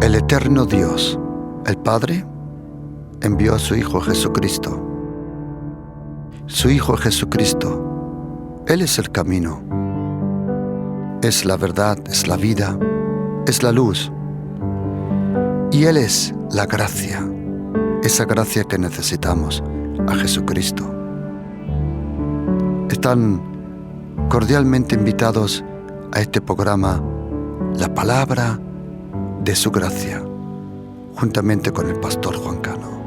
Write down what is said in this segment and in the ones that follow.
El eterno Dios, el Padre, envió a su Hijo Jesucristo. Su Hijo Jesucristo, Él es el camino, es la verdad, es la vida, es la luz. Y Él es la gracia, esa gracia que necesitamos, a Jesucristo. Están cordialmente invitados a este programa, La Palabra de su Gracia, juntamente con el pastor Juan Cano.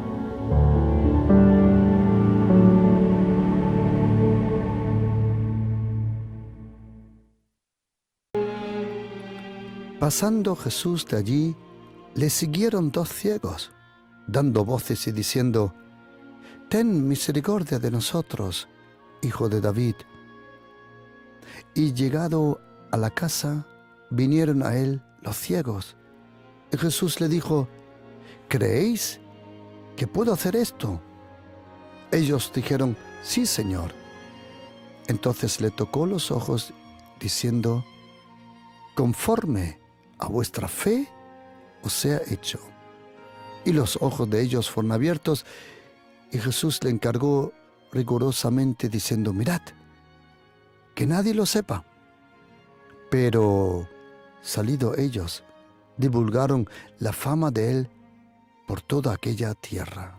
Pasando Jesús de allí, le siguieron 2 ciegos, dando voces y diciendo: «Ten misericordia de nosotros, Hijo de David». Y llegado a la casa, vinieron a él los ciegos. Y Jesús le dijo: «¿Creéis que puedo hacer esto?» Ellos dijeron: «Sí, Señor». Entonces le tocó los ojos, diciendo: «Conforme a vuestra fe os sea hecho». Y los ojos de ellos fueron abiertos, y Jesús le encargó rigurosamente, diciendo: «Mirad, que nadie lo sepa». Pero salido ellos, divulgaron la fama de él por toda aquella tierra.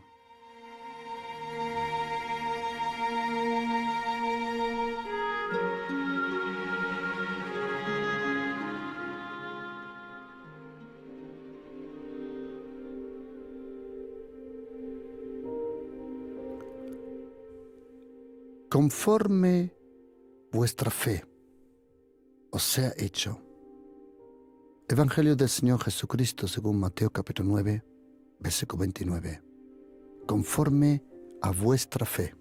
Conforme vuestra fe os sea hecho. Evangelio del Señor Jesucristo según Mateo capítulo 9, versículo 29. Conforme a vuestra fe.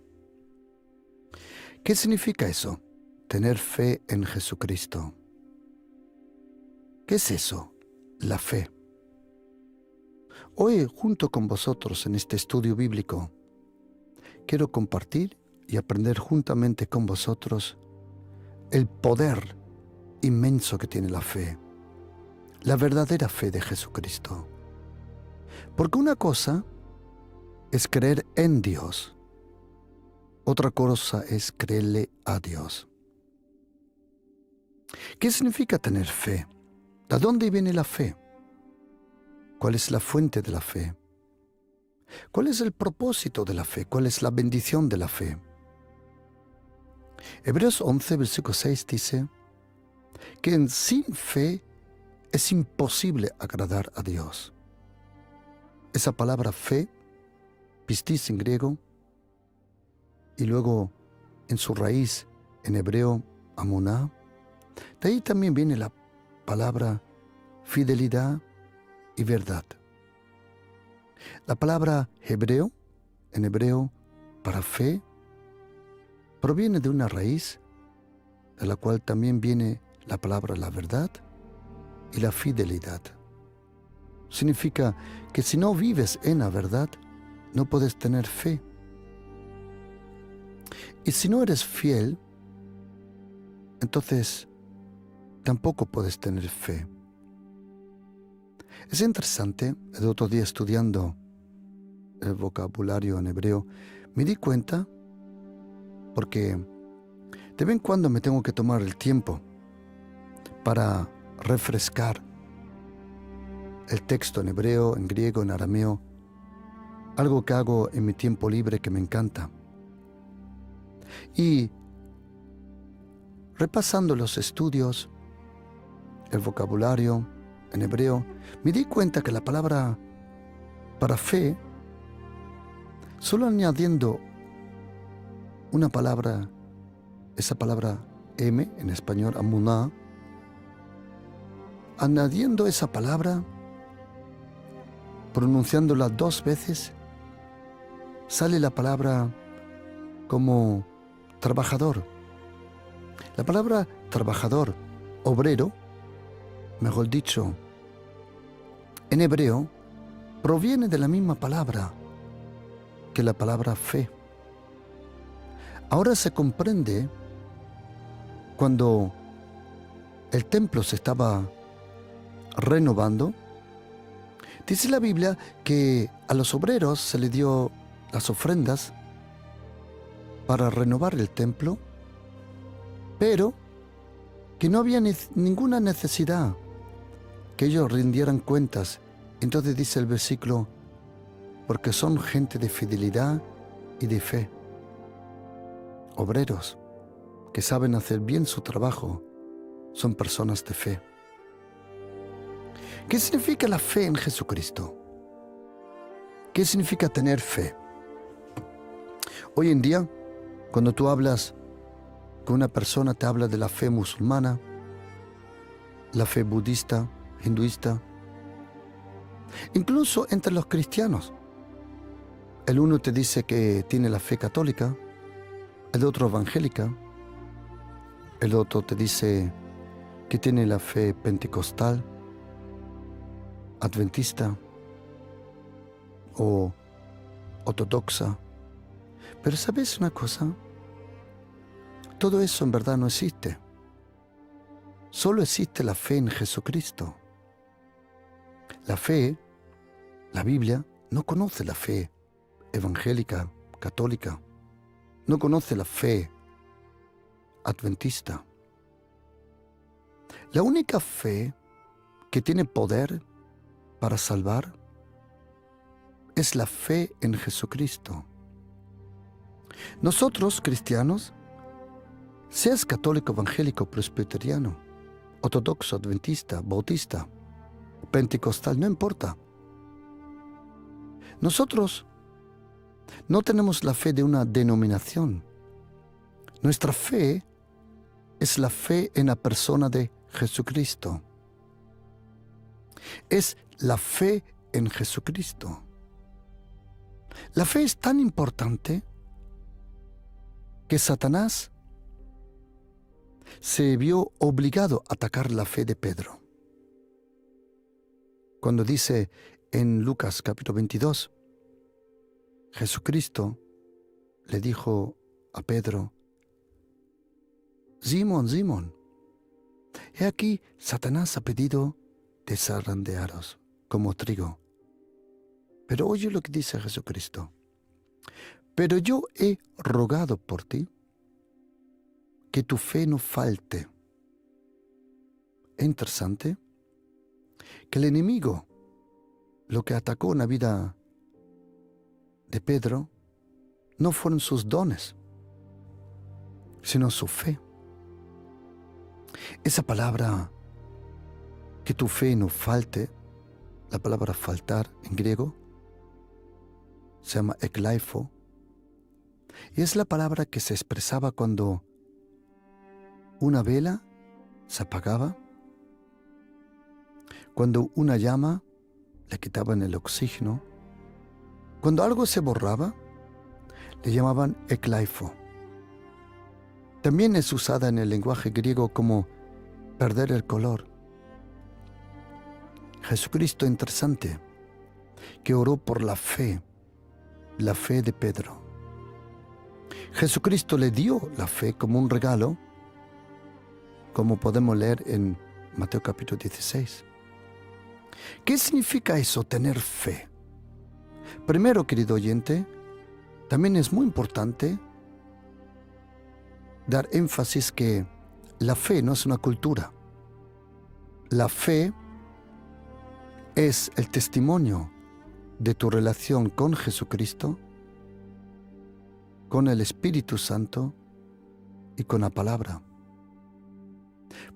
¿Qué significa eso? Tener fe en Jesucristo. ¿Qué es eso? La fe. Hoy, junto con vosotros en este estudio bíblico, quiero compartir y aprender juntamente con vosotros el poder inmenso que tiene la fe, la verdadera fe de Jesucristo. Porque una cosa es creer en Dios, otra cosa es creerle a Dios. ¿Qué significa tener fe? ¿De dónde viene la fe? ¿Cuál es la fuente de la fe? ¿Cuál es el propósito de la fe? ¿Cuál es la bendición de la fe? Hebreos 11, versículo 6 dice que sin fe es imposible agradar a Dios. Esa palabra fe, pistis en griego, y luego en su raíz en hebreo, amuná, de ahí también viene la palabra fidelidad y verdad. La palabra hebreo, en hebreo, para fe, proviene de una raíz de la cual también viene la palabra la verdad y la fidelidad. Significa que si no vives en la verdad, no puedes tener fe. Y si no eres fiel, entonces tampoco puedes tener fe. Es interesante, el otro día estudiando el vocabulario en hebreo, me di cuenta, porque de vez en cuando me tengo que tomar el tiempo para refrescar el texto en hebreo, en griego, en arameo, algo que hago en mi tiempo libre que me encanta. Y repasando los estudios, el vocabulario en hebreo, me di cuenta que la palabra para fe, solo añadiendo una palabra, esa palabra M en español, amuná, añadiendo esa palabra, pronunciándola 2 veces, sale la palabra como trabajador. La palabra trabajador, obrero, mejor dicho, en hebreo, proviene de la misma palabra que la palabra fe. Ahora se comprende cuando el templo se estaba renovando, Dice la Biblia que a los obreros se les dio las ofrendas para renovar el templo, pero que no había ninguna necesidad que ellos rindieran cuentas. Entonces dice el versículo, porque son gente de fidelidad y de fe. Obreros que saben hacer bien su trabajo son personas de fe. ¿Qué significa la fe en Jesucristo? ¿Qué significa tener fe? Hoy en día, cuando tú hablas con una persona, te habla de la fe musulmana, la fe budista, hinduista, incluso entre los cristianos. El uno te dice que tiene la fe católica, el otro evangélica, el otro te dice que tiene la fe pentecostal, adventista o ortodoxa. Pero ¿sabes una cosa? Todo eso en verdad no existe. Solo existe la fe en Jesucristo. La fe, la Biblia, no conoce la fe evangélica, católica. No conoce la fe adventista. La única fe que tiene poder para salvar es la fe en Jesucristo. Nosotros, cristianos, seas católico, evangélico, presbiteriano, ortodoxo, adventista, bautista, pentecostal, no importa. Nosotros no tenemos la fe de una denominación. Nuestra fe es la fe en la persona de Jesucristo. Es la fe en Jesucristo. La fe es tan importante que Satanás se vio obligado a atacar la fe de Pedro. Cuando dice en Lucas capítulo 22, Jesucristo le dijo a Pedro, Simón, Simón, he aquí Satanás ha pedido zarandearos como trigo. Pero oye lo que dice Jesucristo. Pero yo he rogado por ti que tu fe no falte. Es interesante que el enemigo, lo que atacó en la vida de Pedro, no fueron sus dones, sino su fe. Esa palabra, que tu fe no falte, la palabra faltar en griego, se llama eklaifo, y es la palabra que se expresaba cuando una vela se apagaba, cuando una llama le quitaban el oxígeno, cuando algo se borraba, le llamaban eklaifo. También es usada en el lenguaje griego como perder el color. Jesucristo, interesante, que oró por la fe de Pedro. Jesucristo le dio la fe como un regalo, como podemos leer en Mateo capítulo 16. ¿Qué significa eso, tener fe? Primero, querido oyente, también es muy importante dar énfasis que la fe no es una cultura. La fe es el testimonio de tu relación con Jesucristo, con el Espíritu Santo y con la palabra.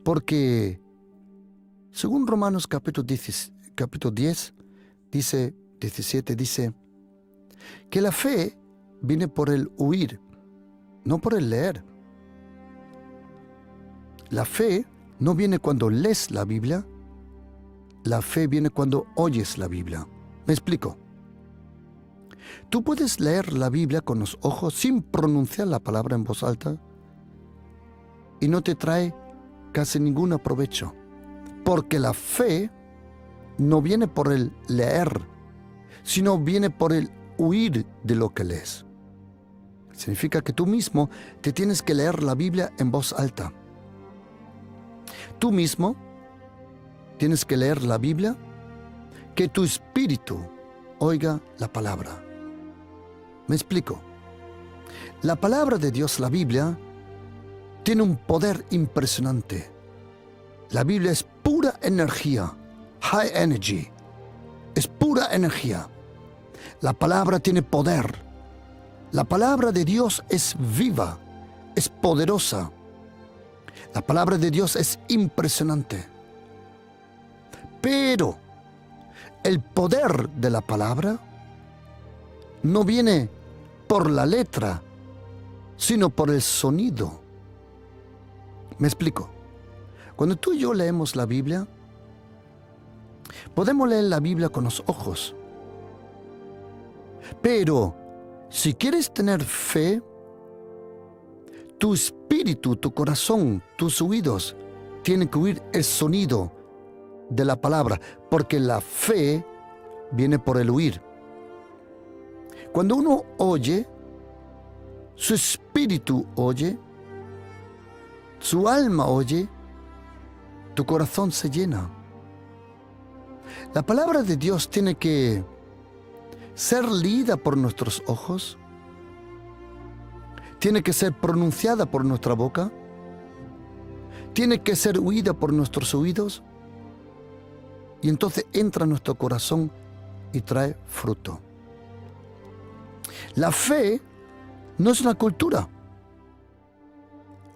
Porque, según Romanos capítulo 10, dice, 17, dice que la fe viene por el oír, no por el leer. La fe no viene cuando lees la Biblia, la fe viene cuando oyes la Biblia. Me explico. Tú puedes leer la Biblia con los ojos sin pronunciar la palabra en voz alta y no te trae casi ningún provecho, porque la fe no viene por el leer, sino viene por el oír de lo que lees. Significa que tú mismo te tienes que leer la Biblia en voz alta. Tú mismo tienes que leer la Biblia que tu espíritu oiga la palabra. Me explico. La palabra de Dios, la Biblia, tiene un poder impresionante. La Biblia es pura energía, high energy. Es pura energía. La palabra tiene poder. La palabra de Dios es viva, es poderosa. La palabra de Dios es impresionante. Pero el poder de la palabra no viene por la letra, sino por el sonido. Me explico. Cuando tú y yo leemos la Biblia, podemos leer la Biblia con los ojos. Pero si quieres tener fe, tu espíritu, tu corazón, tus oídos tienen que oír el sonido de la palabra, porque la fe viene por el oír. Cuando uno oye, su espíritu oye, su alma oye, tu corazón se llena. La palabra de Dios tiene que ser leída por nuestros ojos, tiene que ser pronunciada por nuestra boca, tiene que ser oída por nuestros oídos, y entonces entra en nuestro corazón y trae fruto. La fe no es una cultura.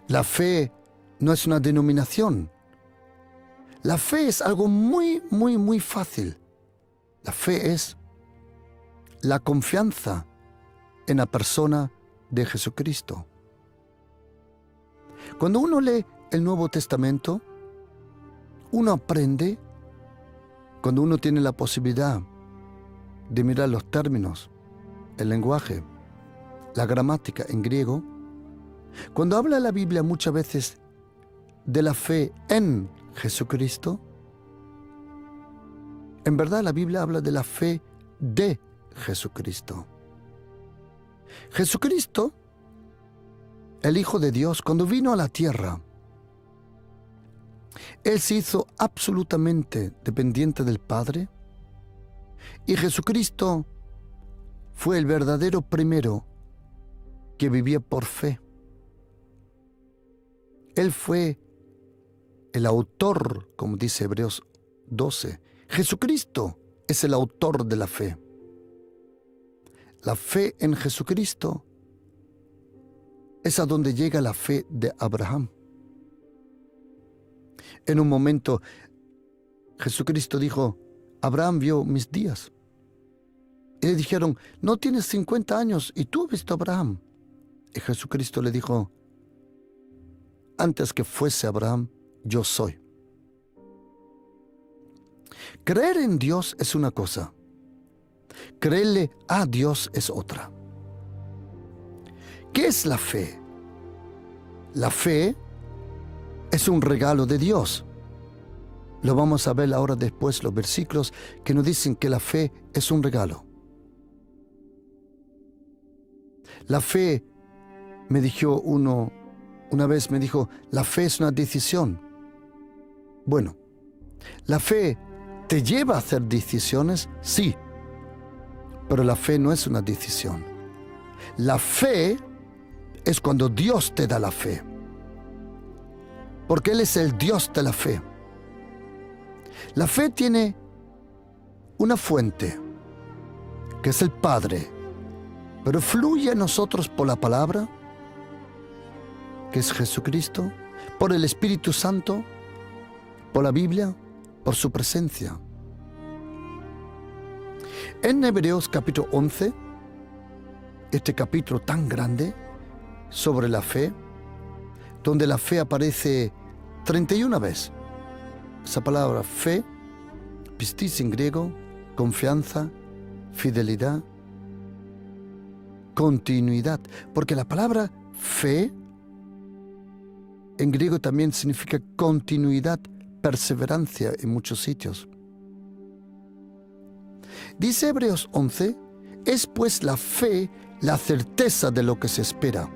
La fe no es una denominación. La fe es algo muy, muy, muy fácil. La fe es la confianza en la persona de Jesucristo. Cuando uno lee el Nuevo Testamento, uno aprende, cuando uno tiene la posibilidad de mirar los términos, el lenguaje, la gramática en griego, cuando habla la Biblia muchas veces de la fe en Jesucristo, en verdad la Biblia habla de la fe de Jesucristo. Jesucristo, el Hijo de Dios, cuando vino a la tierra, Él se hizo absolutamente dependiente del Padre, y Jesucristo fue el verdadero primero que vivía por fe. Él fue el autor, como dice Hebreos 12. Jesucristo es el autor de la fe. La fe en Jesucristo es a donde llega la fe de Abraham. En un momento, Jesucristo dijo, Abraham vio mis días. Y le dijeron, no tienes 50 años y tú has visto a Abraham. Y Jesucristo le dijo, antes que fuese Abraham, yo soy. Creer en Dios es una cosa. Creerle a Dios es otra. ¿Qué es la fe? La fe es un regalo de Dios. Lo vamos a ver ahora después, los versículos que nos dicen que la fe es un regalo. La fe, me dijo una vez me dijo, la fe es una decisión. Bueno, ¿la fe te lleva a hacer decisiones? Sí, pero la fe no es una decisión. La fe es cuando Dios te da la fe, porque Él es el Dios de la fe. La fe tiene una fuente, que es el Padre, pero fluye a nosotros por la palabra, que es Jesucristo, por el Espíritu Santo, por la Biblia, por su presencia. En Hebreos capítulo 11, este capítulo tan grande sobre la fe, donde la fe aparece 31 veces. Esa palabra fe, pistis en griego, confianza, fidelidad, continuidad. Porque la palabra fe en griego también significa continuidad, perseverancia en muchos sitios. Dice Hebreos 11, es pues la fe la certeza de lo que se espera,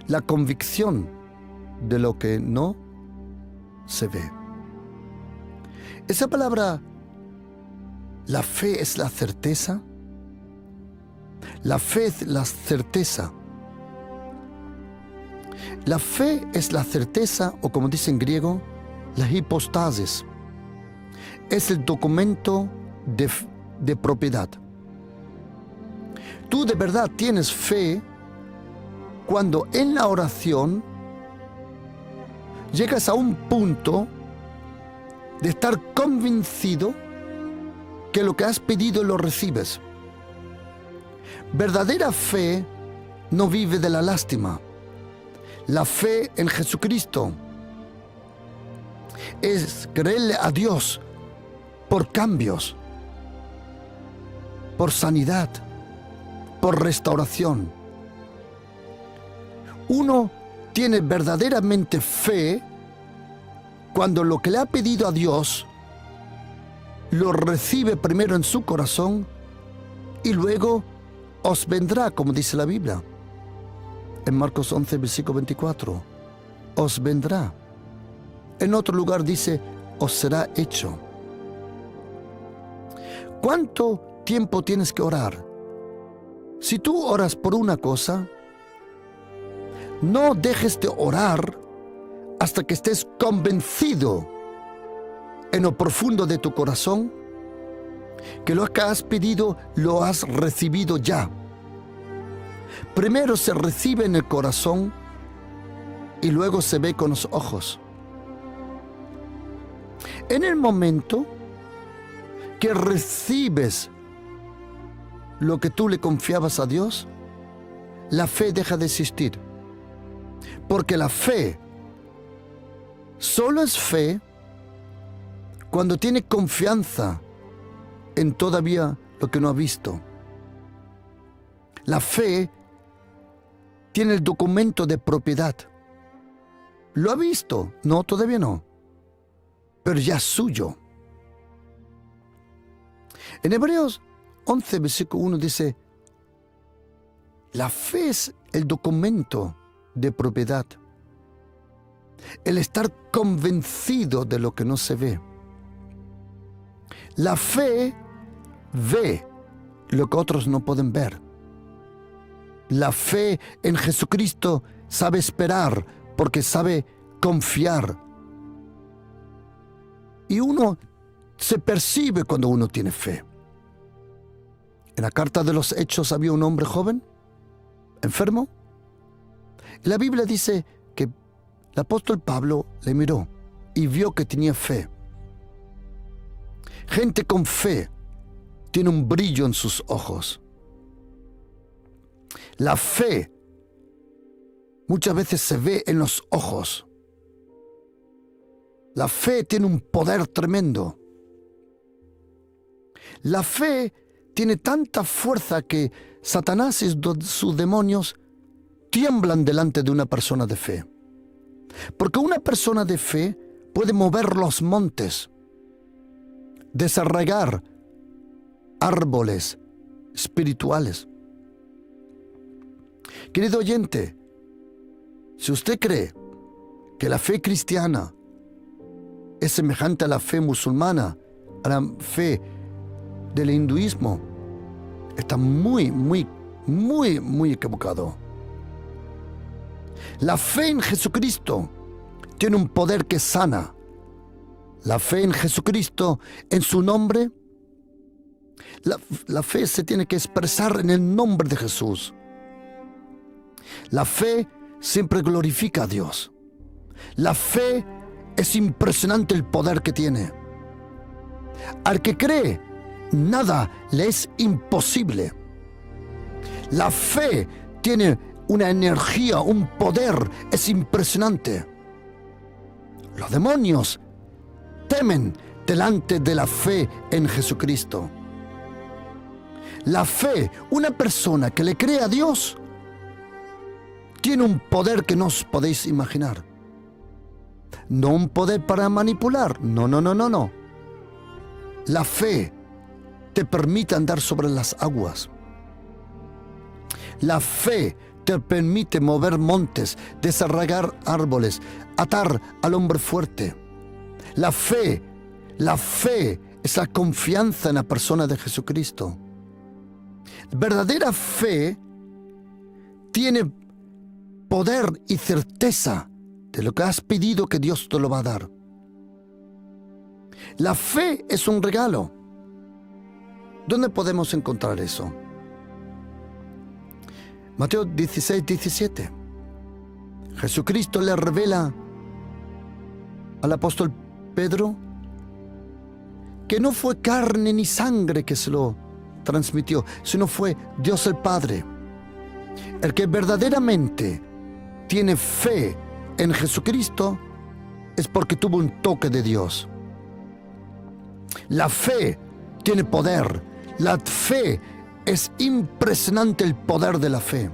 la convicción de lo que no se ve. Esa palabra La fe es la certeza. La fe es la certeza. La fe es la certeza, o como dice en griego, la hipostasis. Es el documento de propiedad. Tú de verdad tienes fe cuando en la oración llegas a un punto de estar convencido que lo que has pedido lo recibes. Verdadera fe no vive de la lástima. La fe en Jesucristo es creerle a Dios por cambios, por sanidad, por restauración. Uno tiene verdaderamente fe cuando lo que le ha pedido a Dios lo recibe primero en su corazón y luego os vendrá, como dice la Biblia. En Marcos 11, versículo 24, os vendrá. En otro lugar dice, os será hecho. ¿Cuánto tiempo tienes que orar? Si tú oras por una cosa, no dejes de orar hasta que estés convencido en lo profundo de tu corazón que lo que has pedido lo has recibido ya. Primero se recibe en el corazón y luego se ve con los ojos. En el momento que recibes lo que tú le confiabas a Dios, la fe deja de existir. Porque la fe solo es fe cuando tiene confianza en todavía lo que no ha visto. La fe tiene el documento de propiedad. ¿Lo ha visto? No, todavía no. Pero ya es suyo. En Hebreos 11, versículo 1 dice, la fe es el documento de propiedad. El estar convencido de lo que no se ve. La fe ve lo que otros no pueden ver. La fe en Jesucristo sabe esperar porque sabe confiar. Y uno se percibe cuando uno tiene fe. En la carta de los Hechos había un hombre joven, enfermo. La Biblia dice que el apóstol Pablo le miró y vio que tenía fe. Gente con fe tiene un brillo en sus ojos. La fe muchas veces se ve en los ojos. La fe tiene un poder tremendo. La fe tiene tanta fuerza que Satanás y sus demonios tiemblan delante de una persona de fe. Porque una persona de fe puede mover los montes, desarraigar árboles espirituales. Querido oyente, si usted cree que la fe cristiana es semejante a la fe musulmana, a la fe del hinduismo, está muy equivocado. La fe en Jesucristo tiene un poder que sana. La fe en Jesucristo, en su nombre, la fe se tiene que expresar en el nombre de Jesús. La fe siempre glorifica a Dios. La fe es impresionante el poder que tiene. Al que cree, nada le es imposible. La fe tiene una energía, un poder, es impresionante. Los demonios temen delante de la fe en Jesucristo. La fe, una persona que le cree a Dios, tiene un poder que no os podéis imaginar. No un poder para manipular, no. La fe te permite andar sobre las aguas. La fe te permite mover montes, desarraigar árboles, atar al hombre fuerte. La fe esa confianza en la persona de Jesucristo. Verdadera fe tiene poder y certeza de lo que has pedido, que Dios te lo va a dar. La fe es un regalo. ¿Dónde podemos encontrar eso? Mateo 16, 17. Jesucristo le revela al apóstol Pedro que no fue carne ni sangre que se lo transmitió, sino fue Dios el Padre. El que verdaderamente tiene fe en Jesucristo es porque tuvo un toque de Dios. La fe tiene poder. La fe es impresionante, el poder de la fe.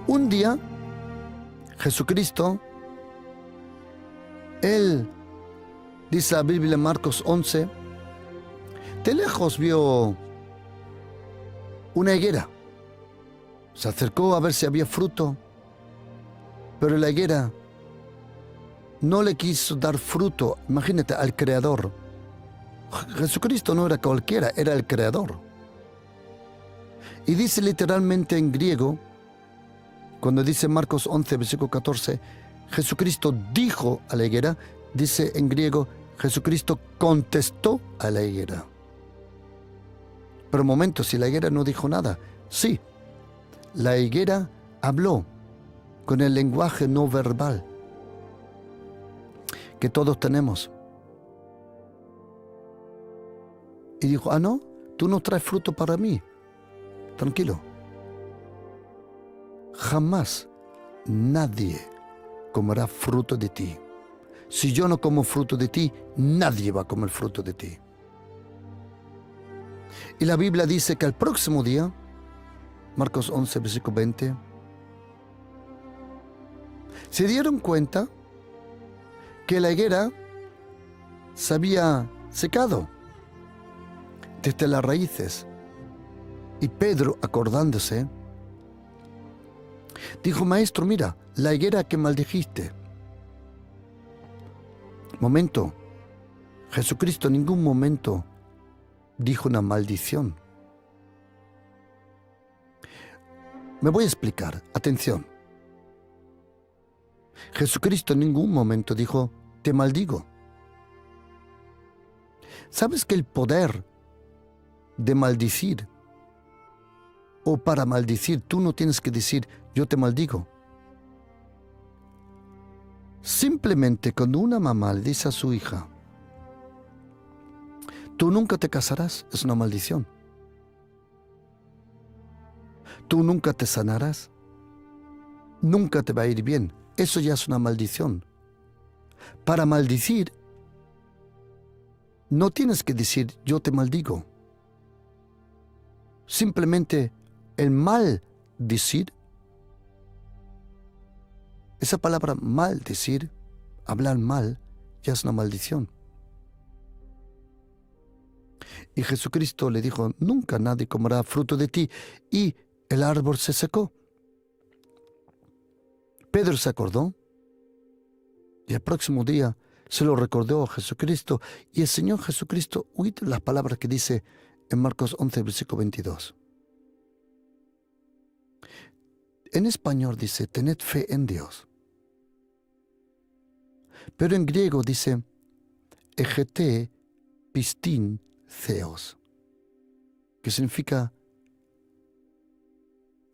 Un día, Jesucristo, Él, dice la Biblia en Marcos 11, de lejos vio una higuera. Se acercó a ver si había fruto, pero la higuera no le quiso dar fruto. Imagínate, al Creador. Jesucristo no era cualquiera, era el Creador. Y dice literalmente en griego, cuando dice Marcos 11, versículo 14, Jesucristo dijo a la higuera, dice en griego, Jesucristo contestó a la higuera. Pero un momento, si la higuera no dijo nada. Sí, la higuera habló con el lenguaje no verbal que todos tenemos. Y dijo, no, tú no traes fruto para mí. Tranquilo. Jamás nadie comerá fruto de ti. Si yo no como fruto de ti, nadie va a comer fruto de ti. Y la Biblia dice que al próximo día, Marcos 11, versículo 20, se dieron cuenta que la higuera se había secado desde las raíces. Y Pedro, acordándose, dijo, maestro, mira, la higuera que maldijiste. Momento, Jesucristo en ningún momento dijo una maldición. Me voy a explicar, atención. Jesucristo en ningún momento dijo, te maldigo. ¿Sabes que el poder de maldecir, o para maldecir, tú no tienes que decir, yo te maldigo? Simplemente cuando una mamá le dice a su hija, tú nunca te casarás, es una maldición. Tú nunca te sanarás, nunca te va a ir bien, eso ya es una maldición. Para maldecir, no tienes que decir, yo te maldigo. Simplemente el maldecir, esa palabra maldecir, hablar mal, ya es una maldición. Y Jesucristo le dijo, nunca nadie comerá fruto de ti. Y el árbol se secó. Pedro se acordó. Y el próximo día se lo recordó a Jesucristo. Y el Señor Jesucristo, oíd las palabras que dice en Marcos 11, versículo 22. En español dice, tened fe en Dios. Pero en griego dice, egete pistin theos, que significa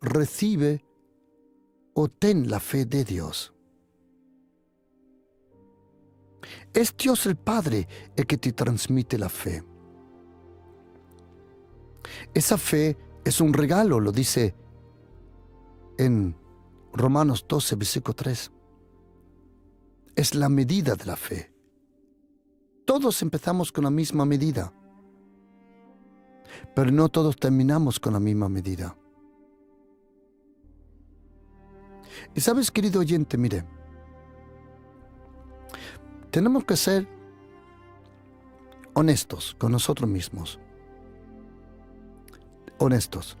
recibe o ten la fe de Dios. Es Dios el Padre el que te transmite la fe. Esa fe es un regalo, lo dice en Romanos 12, versículo 3. Es la medida de la fe. Todos empezamos con la misma medida, pero no todos terminamos con la misma medida. Y sabes, querido oyente, mire, tenemos que ser honestos con nosotros mismos. Honestos.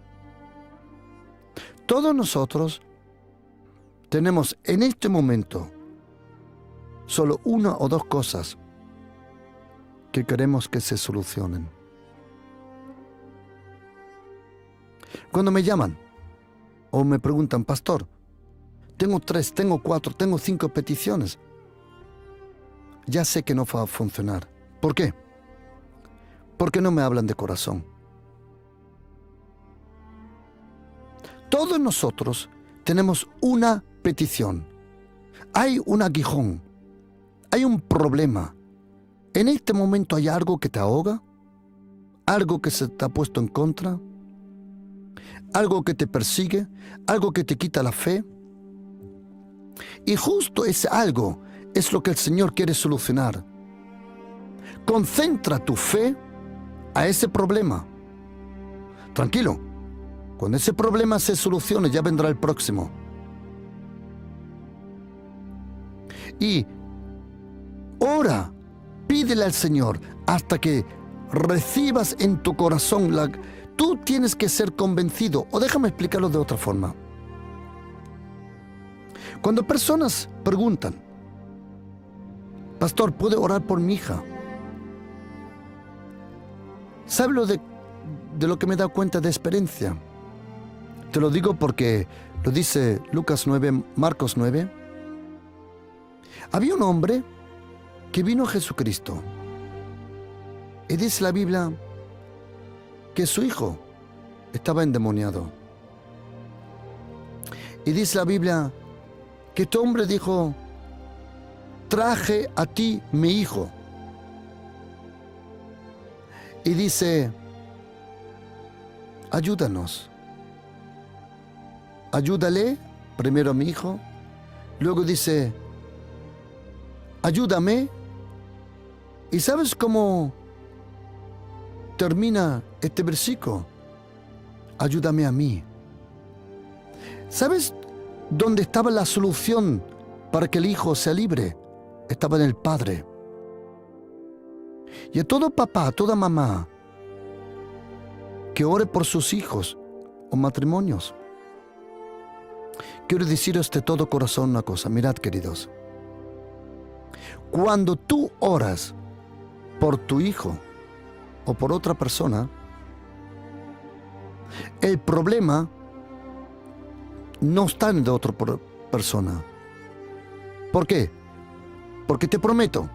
Todos nosotros tenemos en este momento solo una o dos cosas que queremos que se solucionen. Cuando me llaman o me preguntan, pastor, tengo 3, tengo 4, tengo 5 peticiones, ya sé que no va a funcionar. ¿Por qué? Porque no me hablan de corazón. Todos nosotros tenemos una petición. Hay un aguijón. Hay un problema. En este momento hay algo que te ahoga, algo que se te ha puesto en contra, algo que te persigue, algo que te quita la fe. Y justo ese algo es lo que el Señor quiere solucionar. Concentra tu fe a ese problema. Tranquilo, cuando ese problema se solucione ya vendrá el próximo. Y ora, pídele al Señor hasta que recibas en tu corazón Tú tienes que ser convencido, o déjame explicarlo de otra forma. Cuando personas preguntan, pastor, ¿puede orar por mi hija? ¿Sabe de lo que me he dado cuenta de experiencia? Te lo digo porque lo dice Lucas 9, Marcos 9. Había un hombre que vino a Jesucristo. Y dice la Biblia que su hijo estaba endemoniado. Y dice la Biblia que este hombre dijo, traje a ti mi hijo. Y dice, ayúdanos. Ayúdale, primero a mi hijo. Luego dice, ayúdame. ¿Y sabes cómo termina este versículo? Ayúdame a mí. ¿Sabes dónde estaba la solución para que el hijo sea libre? Estaba en el Padre. Y a todo papá, a toda mamá que ore por sus hijos o matrimonios, quiero deciros de todo corazón una cosa. Mirad, queridos, cuando tú oras por tu hijo o por otra persona, el problema no está en de otra persona. ¿Por qué? Porque te prometo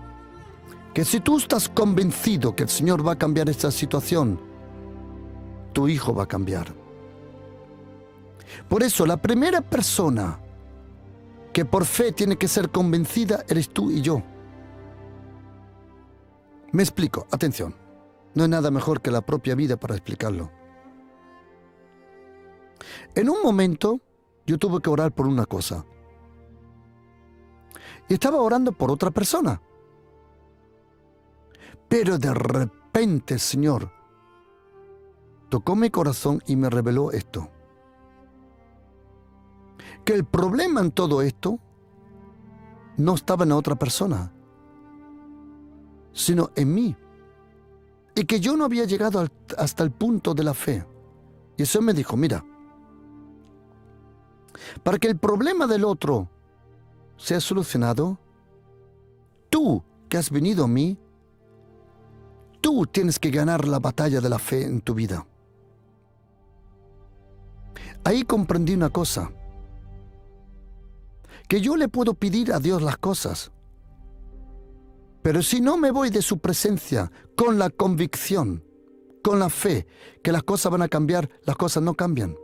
que si tú estás convencido que el Señor va a cambiar esta situación, tu hijo va a cambiar. Por eso, la primera persona que por fe tiene que ser convencida eres tú y yo. Me explico, atención. No hay nada mejor que la propia vida para explicarlo. En un momento, yo tuve que orar por una cosa. Y estaba orando por otra persona. Pero de repente el Señor tocó mi corazón y me reveló esto. Que el problema en todo esto no estaba en la otra persona, sino en mí. Y que yo no había llegado hasta el punto de la fe. Y eso me dijo, mira, para que el problema del otro sea solucionado, tú que has venido a mí, tú tienes que ganar la batalla de la fe en tu vida. Ahí comprendí una cosa, que yo le puedo pedir a Dios las cosas, pero si no me voy de su presencia con la convicción, con la fe, que las cosas van a cambiar, las cosas no cambian.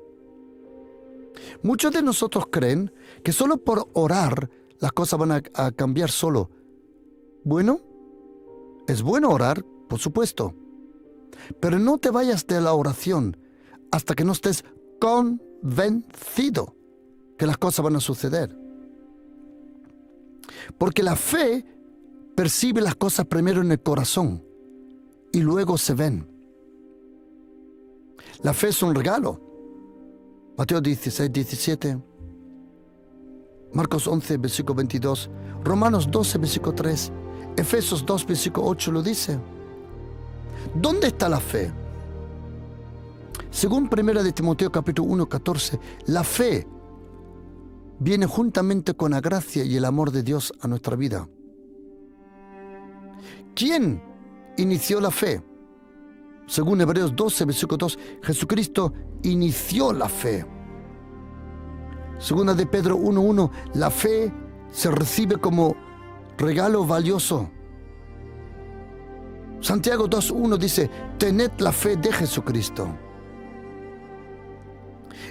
Muchos de nosotros creen que solo por orar las cosas van a cambiar solo. Bueno, es bueno orar, por supuesto, pero no te vayas de la oración hasta que no estés convencido que las cosas van a suceder. Porque la fe percibe las cosas primero en el corazón y luego se ven. La fe es un regalo. Mateo 16, 17, Marcos 11, versículo 22, Romanos 12, versículo 3, Efesios 2, versículo 8 lo dice. ¿Dónde está la fe? Según 1 de Timoteo capítulo 1, 14, la fe viene juntamente con la gracia y el amor de Dios a nuestra vida. ¿Quién inició la fe. Según Hebreos 12, versículo 2, Jesucristo inició la fe. Segunda de Pedro 1:1, la fe se recibe como regalo valioso. Santiago 2:1 dice, tened la fe de Jesucristo.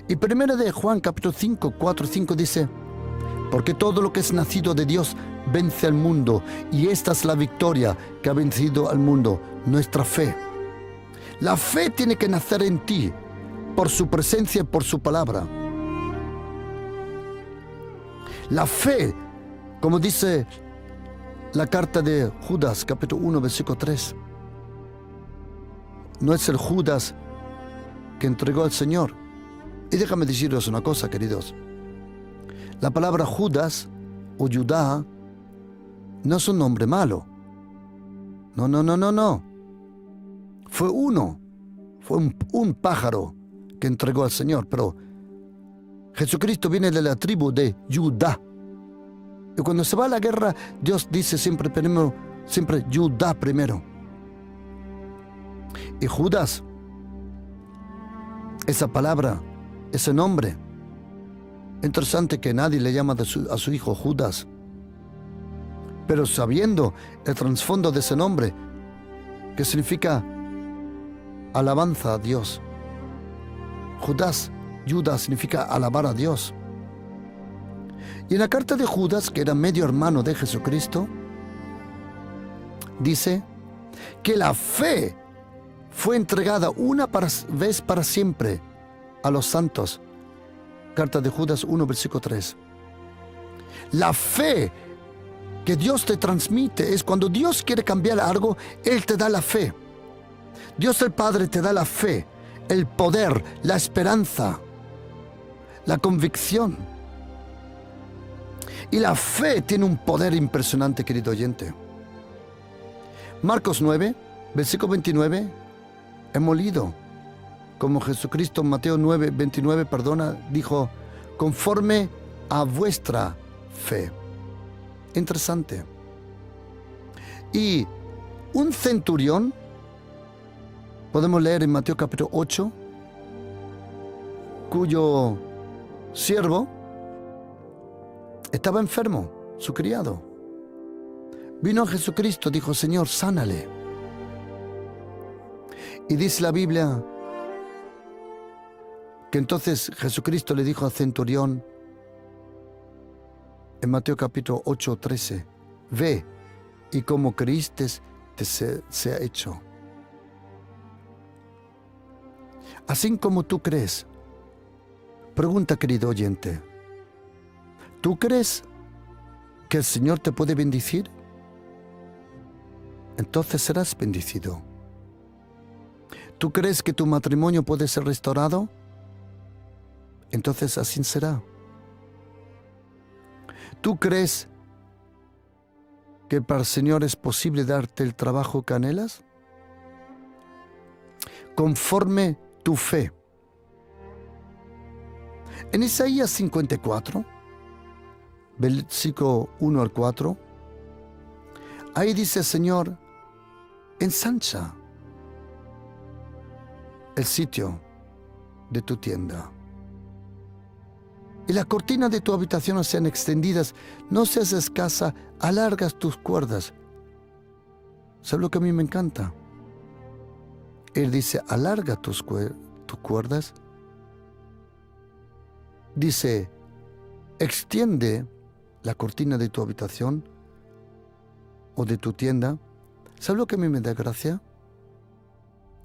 Y primera de Juan capítulo 5, 4, 5 dice, porque todo lo que es nacido de Dios vence al mundo, y esta es la victoria que ha vencido al mundo, nuestra fe. La fe tiene que nacer en ti, por su presencia y por su palabra. La fe, como dice la carta de Judas, capítulo 1, versículo 3, no es el Judas que entregó al Señor. Y déjame deciros una cosa, queridos. La palabra Judas o Judá no es un nombre malo. No. Fue un pájaro que entregó al Señor, pero Jesucristo viene de la tribu de Judá. Y cuando se va a la guerra, Dios dice siempre Judá primero. Y Judas, esa palabra, ese nombre, interesante que nadie le llama a su hijo Judas, pero sabiendo el trasfondo de ese nombre, que significa alabanza a Dios. Judas significa alabar a Dios. Y en la carta de Judas, que era medio hermano de Jesucristo, dice que la fe fue entregada una vez para siempre a los santos. Carta de Judas 1, versículo 3. La fe que Dios te transmite es cuando Dios quiere cambiar algo, Él te da la fe. Dios el Padre te da la fe, el poder, la esperanza, la convicción. Y la fe tiene un poder impresionante, querido oyente. Marcos 9, versículo 29, hemos leído como Jesucristo en Mateo 9, 29, dijo, conforme a vuestra fe. Interesante. Y un centurión, podemos leer en Mateo capítulo 8, cuyo siervo estaba enfermo, su criado. Vino a Jesucristo, dijo, Señor, sánale. Y dice la Biblia que entonces Jesucristo le dijo al centurión en Mateo capítulo 8, 13, ve y como creíste te sea hecho. Así como tú crees. Pregunta, querido oyente, ¿tú crees que el Señor te puede bendecir? Entonces serás bendecido. ¿Tú crees que tu matrimonio puede ser restaurado? Entonces así será. ¿Tú crees que para el Señor es posible darte el trabajo que anhelas? Conforme tu fe. En Isaías 54, versículo 1 al 4, ahí dice el Señor, ensancha el sitio de tu tienda. Y las cortinas de tu habitación sean extendidas, no seas escasa, alargas tus cuerdas. ¿Sabes lo que a mí me encanta? Él dice, alarga tus cuerdas. Dice, extiende la cortina de tu habitación o de tu tienda. ¿Sabes lo que a mí me da gracia?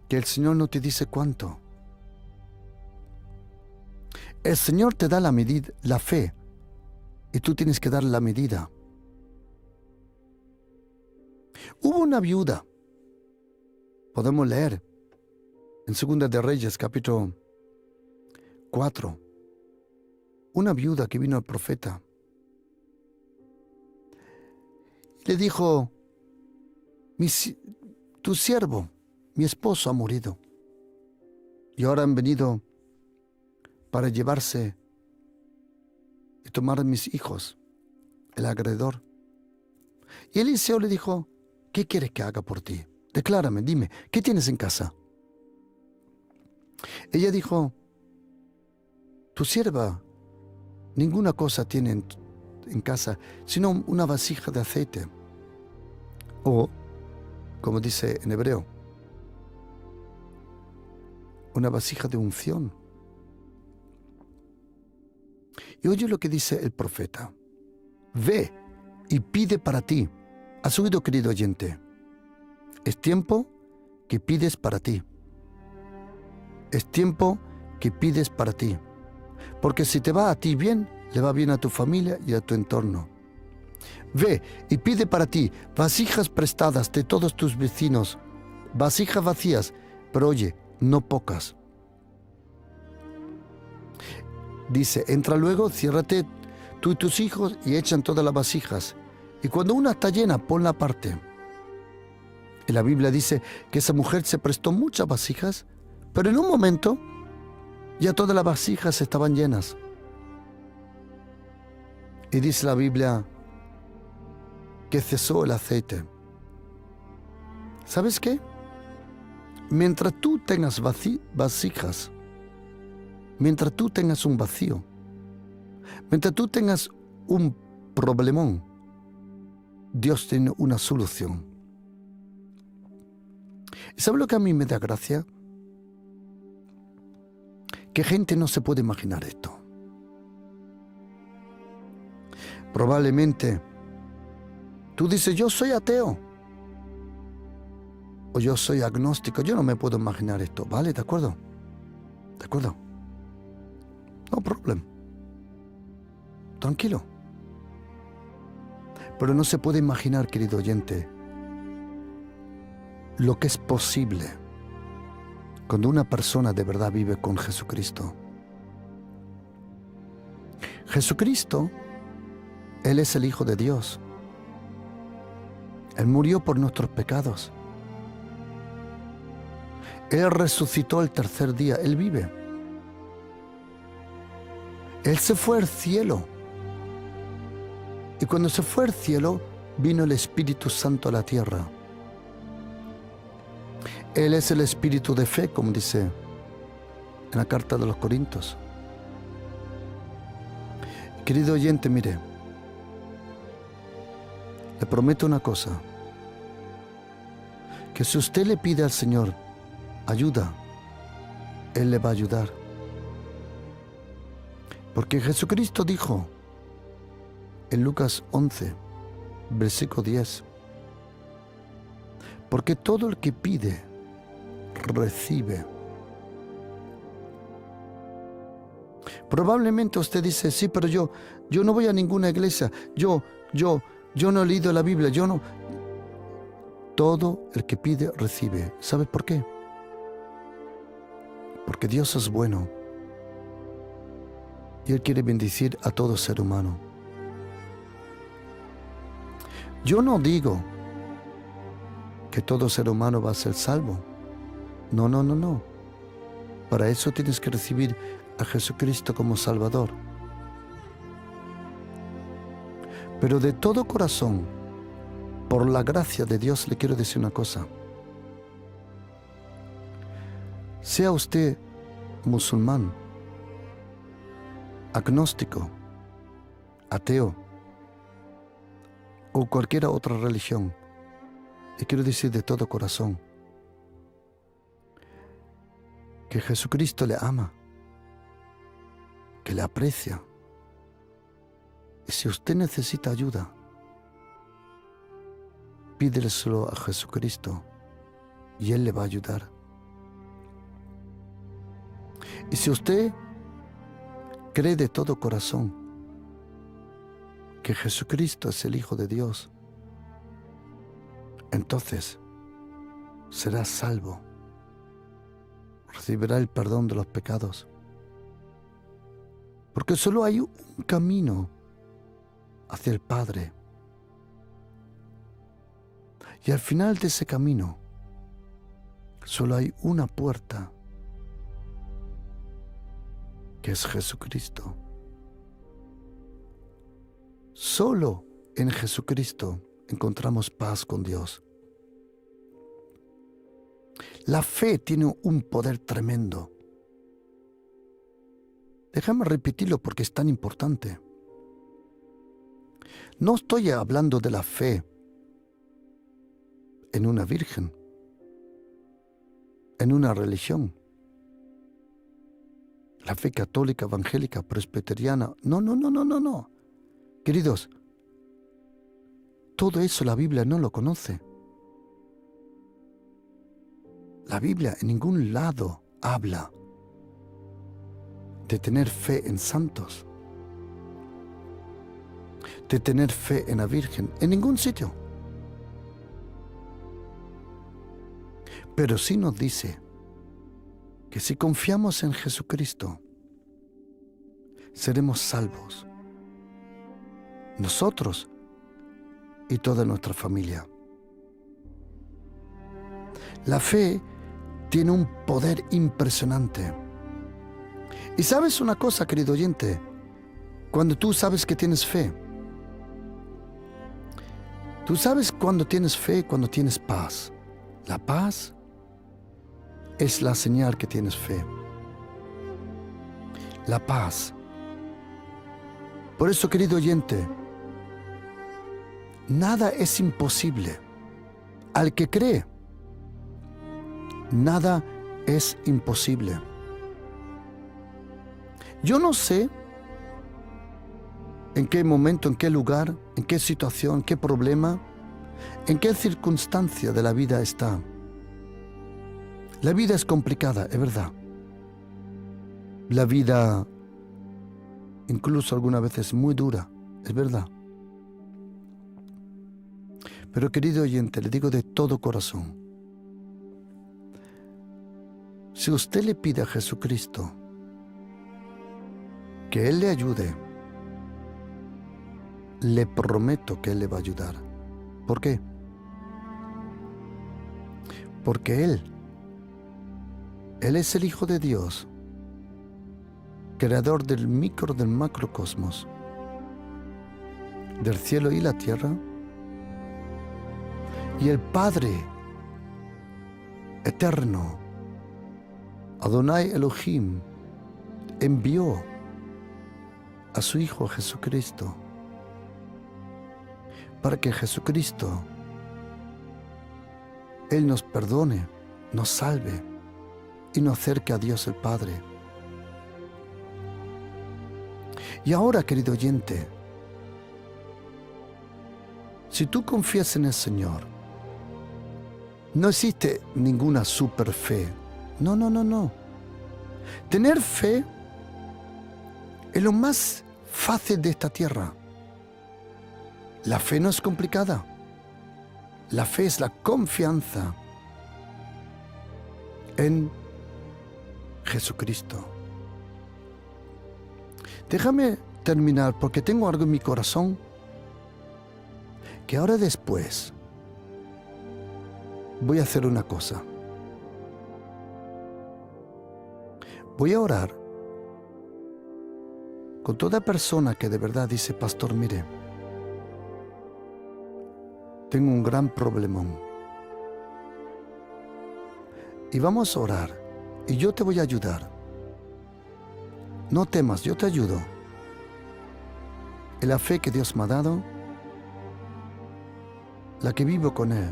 Que el Señor no te dice cuánto. El Señor te da la medida, la fe, y tú tienes que dar la medida. Hubo una viuda, podemos leer en Segunda de Reyes, capítulo 4, una viuda que vino al profeta. Le dijo, tu siervo, mi esposo ha morido, y ahora han venido para llevarse y tomar a mis hijos, el agredor. Y Eliseo le dijo, ¿qué quieres que haga por ti? Declárame, dime, ¿qué tienes en casa? Ella dijo, tu sierva ninguna cosa tiene en casa, sino una vasija de aceite. O, como dice en hebreo, una vasija de unción. Y oye lo que dice el profeta. Ve y pide para ti. ¿Has oído, querido oyente? Es tiempo que pides para ti. Es tiempo que pides para ti. Porque si te va a ti bien, le va bien a tu familia y a tu entorno. Ve y pide para ti vasijas prestadas de todos tus vecinos, vasijas vacías, pero oye, no pocas. Dice, entra luego, ciérrate tú y tus hijos y echan todas las vasijas. Y cuando una está llena, ponla aparte. Y la Biblia dice que esa mujer se prestó muchas vasijas, pero en un momento ya todas las vasijas estaban llenas. Y dice la Biblia que cesó el aceite. ¿Sabes qué? Mientras tú tengas vasijas, mientras tú tengas un vacío, mientras tú tengas un problemón, Dios tiene una solución. ¿Y sabe lo que a mí me da gracia? Que gente no se puede imaginar esto. Probablemente tú dices, yo soy ateo o yo soy agnóstico, yo no me puedo imaginar esto. ¿Vale? ¿De acuerdo? ¿De acuerdo? No problem. Tranquilo. Pero no se puede imaginar, querido oyente, lo que es posible cuando una persona de verdad vive con Jesucristo. Jesucristo, Él es el Hijo de Dios. Él murió por nuestros pecados. Él resucitó el tercer día. Él vive. Él se fue al cielo. Y cuando se fue al cielo, vino el Espíritu Santo a la tierra. Él es el espíritu de fe, como dice en la carta de los Corintios. Querido oyente, mire, le prometo una cosa, que si usted le pide al Señor ayuda, Él le va a ayudar. Porque Jesucristo dijo en Lucas 11, versículo 10, porque todo el que pide, recibe. Probablemente usted dice, sí, pero yo no voy a ninguna iglesia, yo no he leído la Biblia, yo no. Todo el que pide, recibe. ¿Sabe por qué? Porque Dios es bueno y Él quiere bendecir a todo ser humano. Yo no digo que todo ser humano va a ser salvo. No, no, no, no. Para eso tienes que recibir a Jesucristo como Salvador. Pero de todo corazón, por la gracia de Dios, le quiero decir una cosa. Sea usted musulmán, agnóstico, ateo o cualquier otra religión, le quiero decir de todo corazón que Jesucristo le ama, que le aprecia. Y si usted necesita ayuda, pídeselo a Jesucristo y Él le va a ayudar. Y si usted cree de todo corazón que Jesucristo es el Hijo de Dios, entonces será salvo. Recibirá el perdón de los pecados. Porque solo hay un camino hacia el Padre. Y al final de ese camino, solo hay una puerta, que es Jesucristo. Solo en Jesucristo encontramos paz con Dios. La fe tiene un poder tremendo. Déjame repetirlo porque es tan importante. No estoy hablando de la fe en una virgen, en una religión. La fe católica, evangélica, presbiteriana. No. Queridos, todo eso la Biblia no lo conoce. La Biblia en ningún lado habla de tener fe en santos, de tener fe en la Virgen, en ningún sitio. Pero sí nos dice que si confiamos en Jesucristo, seremos salvos. Nosotros y toda nuestra familia. La fe tiene un poder impresionante. Y sabes una cosa, querido oyente, cuando tú sabes que tienes fe, tú sabes cuando tienes fe, cuando tienes paz. La paz es la señal que tienes fe. La paz. Por eso, querido oyente, nada es imposible. Al que cree, nada es imposible. Yo no sé en qué momento, en qué lugar, en qué situación, qué problema, en qué circunstancia de la vida está. La vida es complicada, es verdad. La vida, incluso algunas veces, muy dura, es verdad. Pero querido oyente, le digo de todo corazón, si usted le pide a Jesucristo que Él le ayude, le prometo que Él le va a ayudar. ¿Por qué? Porque Él es el Hijo de Dios, creador del micro, del macrocosmos, del cielo y la tierra, y el Padre eterno, Adonai Elohim, envió a su Hijo Jesucristo para que Jesucristo, Él nos perdone, nos salve y nos acerque a Dios el Padre. Y ahora, querido oyente, si tú confías en el Señor, no existe ninguna super fe. No. Tener fe es lo más fácil de esta tierra. La fe no es complicada. La fe es la confianza en Jesucristo. Déjame terminar porque tengo algo en mi corazón que ahora después voy a hacer una cosa. Voy a orar con toda persona que de verdad dice, pastor, mire, tengo un gran problemón. Y vamos a orar y yo te voy a ayudar. No temas, yo te ayudo. En la fe que Dios me ha dado, la que vivo con Él,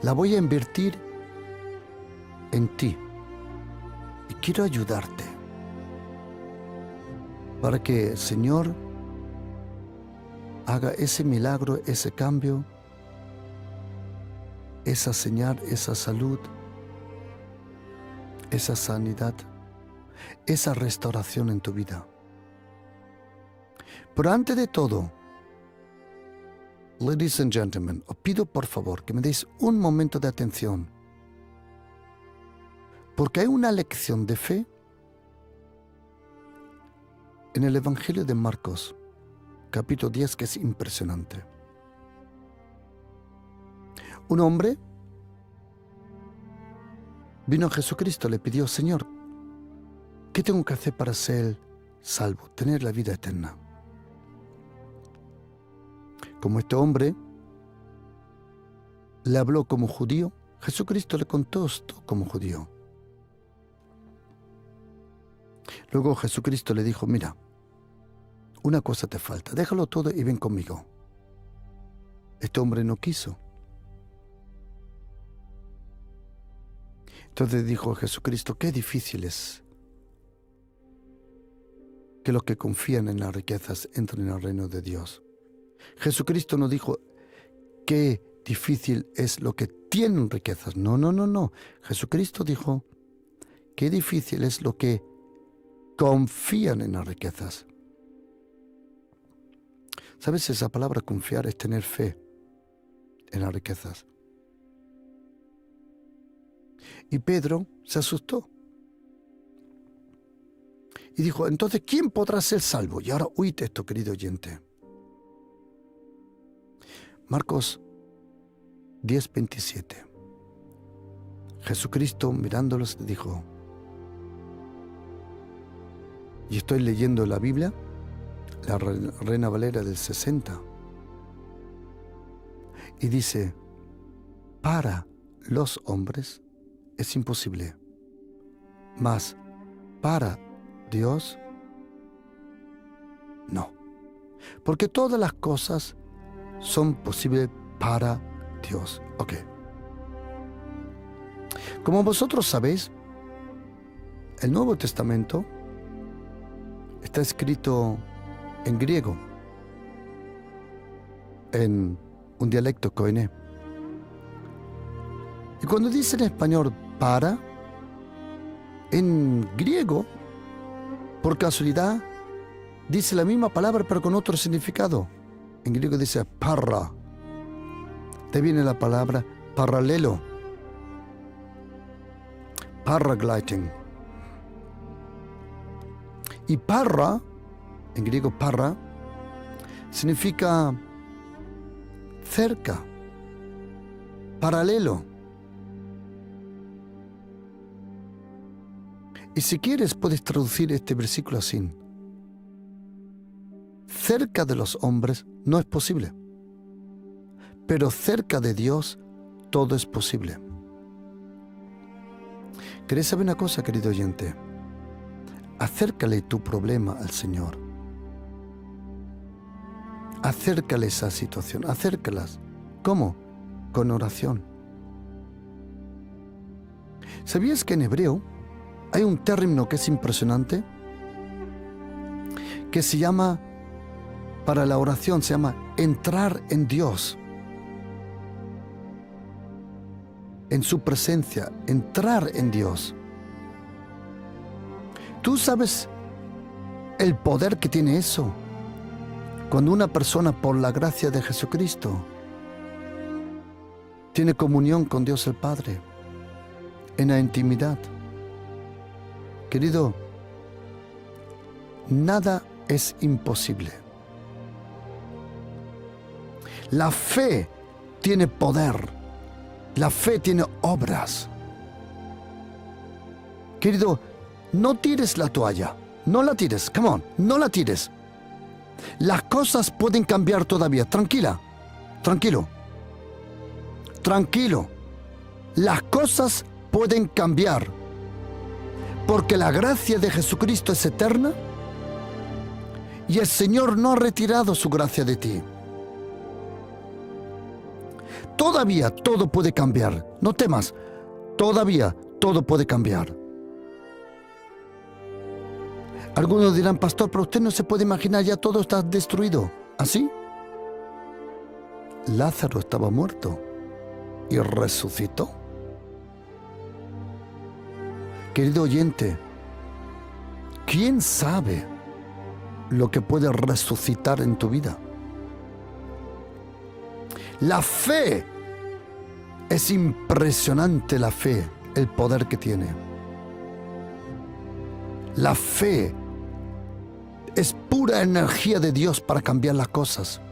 la voy a invertir en ti. Y quiero ayudarte para que el Señor haga ese milagro, ese cambio, esa señal, esa salud, esa sanidad, esa restauración en tu vida. Pero antes de todo, ladies and gentlemen, os pido por favor que me deis un momento de atención, porque hay una lección de fe en el Evangelio de Marcos, capítulo 10, que es impresionante. Un hombre vino a Jesucristo, le pidió, Señor, ¿qué tengo que hacer para ser salvo, tener la vida eterna? Como este hombre le habló como judío, Jesucristo le contó esto como judío. Luego Jesucristo le dijo, mira, una cosa te falta, déjalo todo y ven conmigo. Este hombre no quiso. Entonces dijo Jesucristo, qué difícil es que los que confían en las riquezas entren al reino de Dios. Jesucristo no dijo, qué difícil es lo que tienen riquezas. No, no, no, no. Jesucristo dijo, qué difícil es lo que confían en las riquezas. ¿Sabes? Esa palabra confiar es tener fe en las riquezas. Y Pedro se asustó. Y dijo, entonces, ¿quién podrá ser salvo? Y ahora oíd esto, querido oyente. Marcos 10:27. Jesucristo mirándolos dijo, y estoy leyendo la Biblia, la Reina Valera del 60, y dice, para los hombres es imposible, mas para Dios no, porque todas las cosas son posibles para Dios. Ok. Como vosotros sabéis, el Nuevo Testamento está escrito en griego, en un dialecto koiné. Y cuando dice en español para, en griego, por casualidad, dice la misma palabra pero con otro significado. En griego dice parra. De ahí viene la palabra paralelo. Paragliding. Y parra, en griego parra, significa cerca, paralelo. Y si quieres puedes traducir este versículo así. Cerca de los hombres no es posible, pero cerca de Dios todo es posible. ¿Querés saber una cosa, querido oyente? Acércale tu problema al Señor. Acércale esa situación, acércalas. ¿Cómo? Con oración. ¿Sabías que en hebreo hay un término que es impresionante? Que se llama, para la oración, se llama entrar en Dios. En su presencia, entrar en Dios. ¿Tú sabes el poder que tiene eso? Cuando una persona, por la gracia de Jesucristo, tiene comunión con Dios el Padre, en la intimidad. Querido, nada es imposible. La fe tiene poder. La fe tiene obras. Querido, no tires la toalla. No la tires. Come on, no la tires. Las cosas pueden cambiar todavía. Tranquila. Tranquilo. Tranquilo. Las cosas pueden cambiar. Porque la gracia de Jesucristo es eterna. Y el Señor no ha retirado su gracia de ti. Todavía todo puede cambiar. No temas. Todavía todo puede cambiar. Algunos dirán, pastor, pero usted no se puede imaginar, ya todo está destruido. ¿Así? Lázaro estaba muerto y resucitó. Querido oyente, ¿quién sabe lo que puede resucitar en tu vida? La fe, es impresionante la fe, el poder que tiene. La fe es pura energía de Dios para cambiar las cosas.